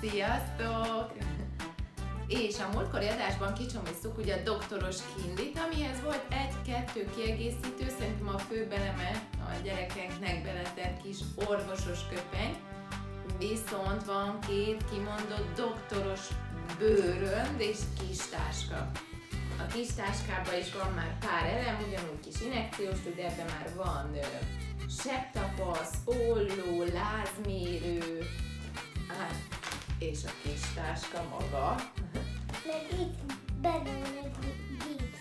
Sziasztok! És a múltkori adásban kicsomiztuk ugye a doktoros kindit, amihez volt egy-kettő kiegészítő, szerintem a fő beleme a gyerekeknek beletett kis orvosos köpeny, viszont van két kimondott doktoros bőrönd és kis táska. A kis táskában is van már pár elem, ugyanúgy kis injekciós tüdő, de már van sebtapasz, olló, lázmérő, és a kis táska maga. Meg itt benne van egy gipsz.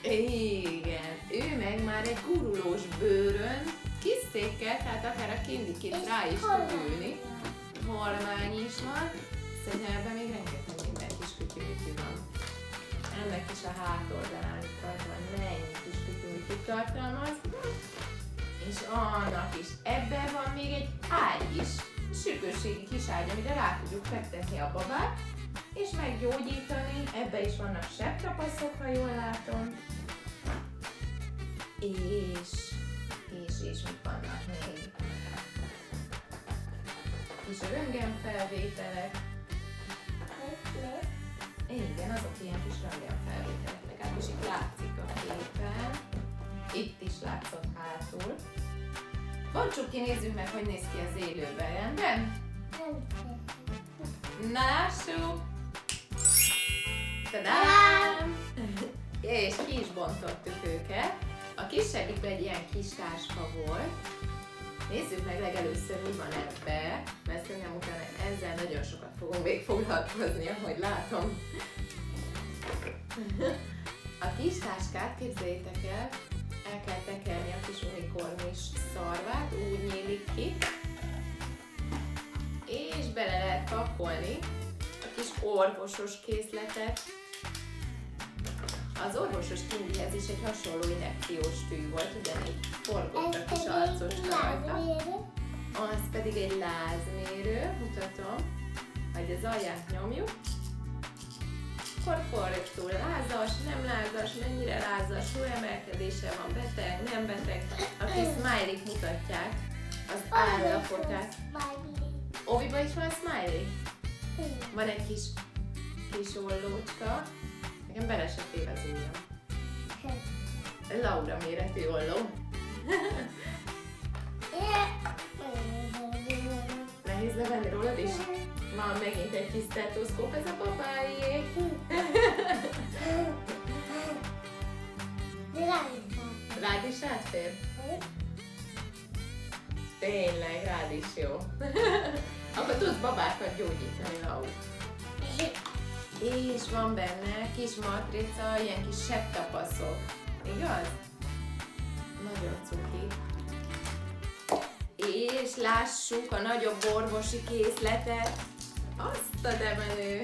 Igen, ő meg már egy gurulós bőrön, kis székkel, tehát akár a kindikét rá is tud ülni. Halmány is van, szerintem ebben még rengeteg minden kis kütyümütyű van. Ennek is a hátoldalán itt van, mennyi kis kütyümütyűt tartalmaz. És annak is. Ebben van még egy ágy is, sürgősségi kis ágy, amire rá tudjuk fektetni a babát, és meggyógyítani. Ebben is vannak sebtapaszok, ha jól látom. És mit vannak még? Kis röntgenfelvételek. Igen, azok ilyen kis röntgenfelvételek, legalábbis itt látszik a képen. Itt is látszott hátul. Bontsuk ki, nézzük meg, hogy néz ki az élőben, rendben? Na lássuk! Tadám! És ki is bontottuk őket. A kisebbikben egy ilyen kis táska volt. Nézzük meg legelőször, mi van ebbe, mert szerintem utána ezzel nagyon sokat fogunk még foglalkozni, ahogy látom. A kis táskát, képzeljétek el kell tekerni a kis unikornis szarvát, úgy nyílik ki, és bele lehet pakolni a kis orvosos készletet. Az orvosos kindihez is egy hasonló injekciós tű volt, ugyanígy forgott a kis arcocska rajta. Az pedig egy lázmérő, mutatom, hogy az alját nyomjuk. Korrektul lázas, nem lázas, mennyire lázas, hőemelkedése van, beteg, nem beteg. A kis smiley-k mutatják az állapotát. Oviban is van smiley? Van egy kis ollócska. Nekem bele se fér az ujjam. Laura méretű olló. Nehéz levenni rólad is? Van megint egy kis stetoszkóp, ez a babájé. Rád is átfér? Tényleg, rád is jó. Akkor tudsz babákat gyógyítani, Laura. És van benne kis matrica, ilyen kis sebtapaszok. Igaz? Nagyon cuki. És lássuk a nagyobb orvosi készletet. Azt a demenő!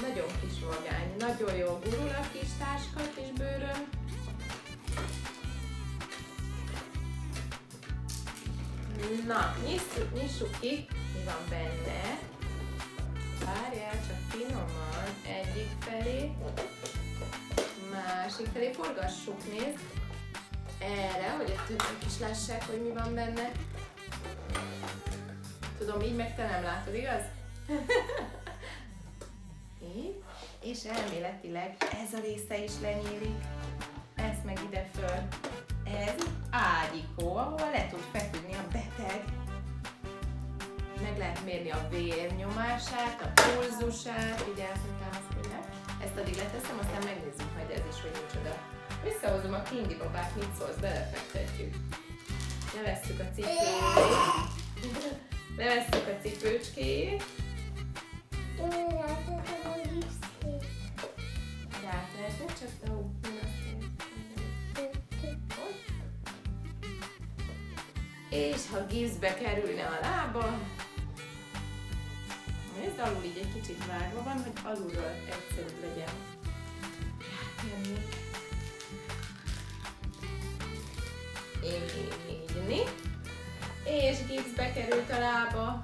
Nagyon kis vagány, nagyon jó gurul a kis táska, kis bőrön. Na, nyissuk ki, mi van benne. Várjál, csak finoman, egyik felé, másik felé, forgassuk, nézd, erre, hogy a többiek is lássák, hogy mi van benne. Tudom, így meg te nem látod, igaz? Így, és elméletileg ez a része is lenyílik, ezt meg ide föl. Ez ágyikó, ahol le tud feküdni a beteg. Meg lehet mérni a vérnyomását, a pulzusát, vigyázzunk támaszkodni. Ezt addig leteszem, aztán megnézzük majd ez is, hogy micsoda. Visszahozom a kindi babát, mit szólsz, belefektetjük. Levesszük a cipőjét. Levesszük a cipőcskéjét. Ráteheted, csak te és ha gipszbe kerülne a lába, nézd, alul így egy kicsit vágva van, hogy alulról egyszerűbb legyen rátenni. Így. És gipszbe került a lába.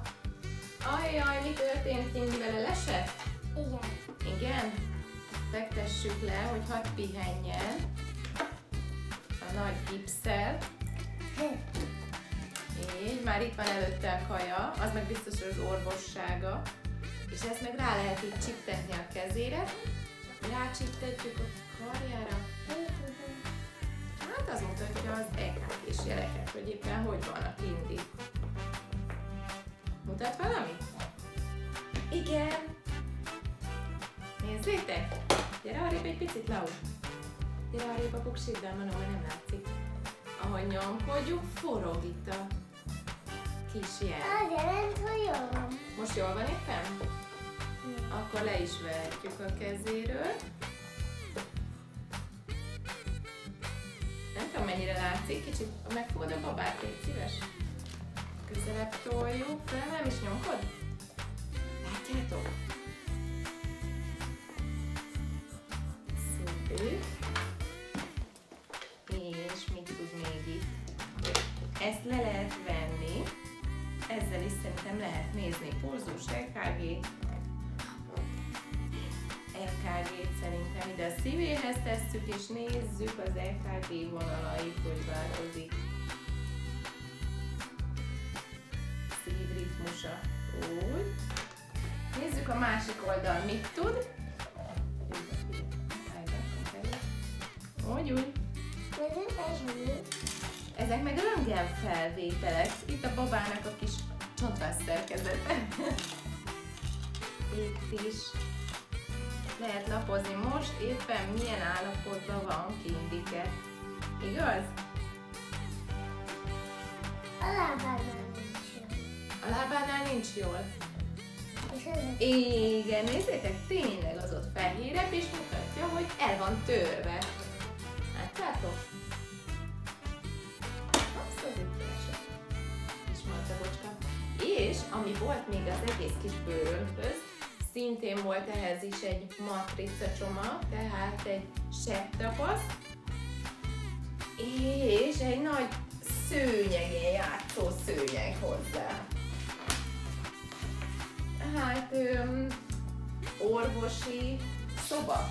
Ajjaj, mi történt, Kindi, vele lesett? Igen? Fektessük le, hogy hadd pihenjen a nagy gipsszel. Így, már itt van előtte a kaja, az meg biztos, hogy az orvossága. És ezt meg rá lehet így csiptetni a kezére. Rácsiptetjük a karjára. Hát az mutatja az EKG-s jeleket, hogy éppen hogy van a kindi. Mutat valamit? Igen! Nézzétek! Gyere arrébb egy picit, Lau! Gyere arrébb a buksiddal, mondom, hogy nem látszik. Ahogy nyomkodjuk, forog itt a kis jel. Az jelent, hogy jól van. Most jól van éppen? Akkor le is vehetjük a kezéről. Nem tudom, mennyire látszik, kicsit megfogod a babát, légy szíves. Közelebb toljuk, felemelem és nyomkod? Látjátok? Szuper. És mit tud még itt? Ezt le lehet venni, ezzel is szerintem lehet nézni pulzus, EKG-t. EKG-t szerintem ide a szívéhez tesszük, és nézzük az EKG vonalait, hogy változik. Szívritmusa. Úgy. Nézzük a másik oldal, mit tud. Úgy. Ezek meg röntgenfelvételek. Itt a babának a kis csontvás szerkezete. Itt is lehet lapozni most éppen milyen állapotban van Kindike. Igaz? A lábánál nincs jól. A lábánál nincs jól. És ezek Igen, nézzétek, tényleg az ott fehérebb, és mutatja, hogy el van törve. Látjátok? Azt az itt esett. Kis martagocska. És ami volt még az egész kis bőrönthöz, szintén volt ehhez is egy matrica csomag, tehát egy sebtapasz, és egy nagy szőnyegén játszó szőnyeg hozzá. Hát orvosi szoba.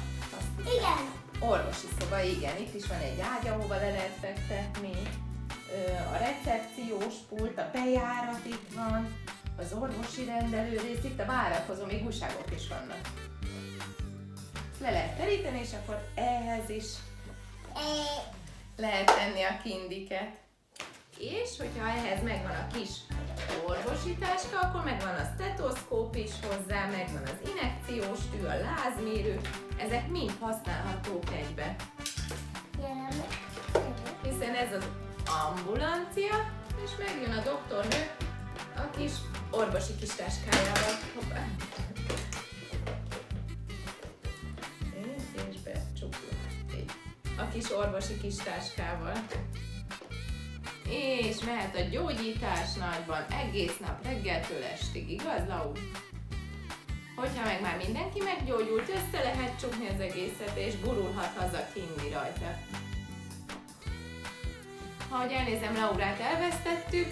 igen. Orvosi szoba, igen. Itt is van egy ágy, ahova le lehet fektetni. A recepciós pult, a bejárat itt van, az orvosi rendelőrész, itt a várakozó, még újságok is vannak. Le lehet teríteni, és akkor ehhez is lehet tenni a kindiket. És hogyha ehhez megvan a kis orvosi táska, akkor megvan a stetoszkóp is hozzá, megvan az injekciós tű, a lázmérő, ezek mind használhatók egybe. Hiszen ez az ambulancia, és megjön a doktornő a kis orvosi kis táskájával. Hoppá. És becsuklom. A kis orvosi kis táskával. És mehet a gyógyítás nagyban egész nap reggeltől estig, igaz, Lau? Hogyha meg már mindenki meggyógyult, össze lehet csukni az egészet, és gurulhat haza Kindi rajta. Ahogy elnézem, Laurát elvesztettük.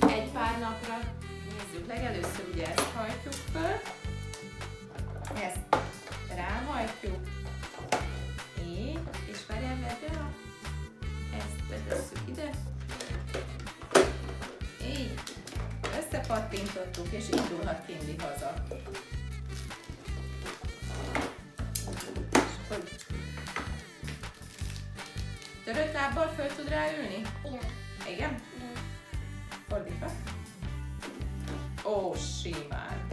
Egy pár napra. Nézzük, legelőször ugye ezt hajtjuk föl. Ezt ráhajtjuk. Így, és várjál, vedd. Ezt betesszük ide. Így. Összepattintottuk, és indulhat Kindi haza. Törött lábbal föl tud ráülni? Igen. Igen? Fordítva. Ó, simán.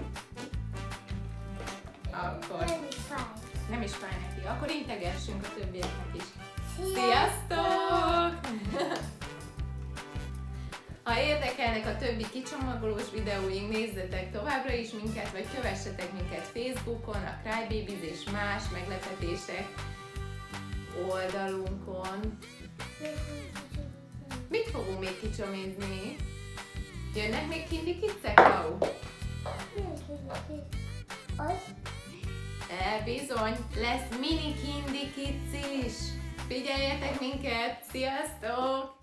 Akkor Nem is fáj. nem is fáj neki. Akkor integessünk a többieknek is. Sziasztok! Sziasztok! Ha érdekelnek a többi kicsomagolós videóink, nézzetek továbbra is minket, vagy kövessetek minket Facebookon, a Crybabies és más meglepetések oldalunkon. Mit fogunk még kicsomizni? Jönnek még Kindi Kidsek, Lau? Az? Bizony, lesz mini Kindi Kids is! Figyeljetek minket! Sziasztok!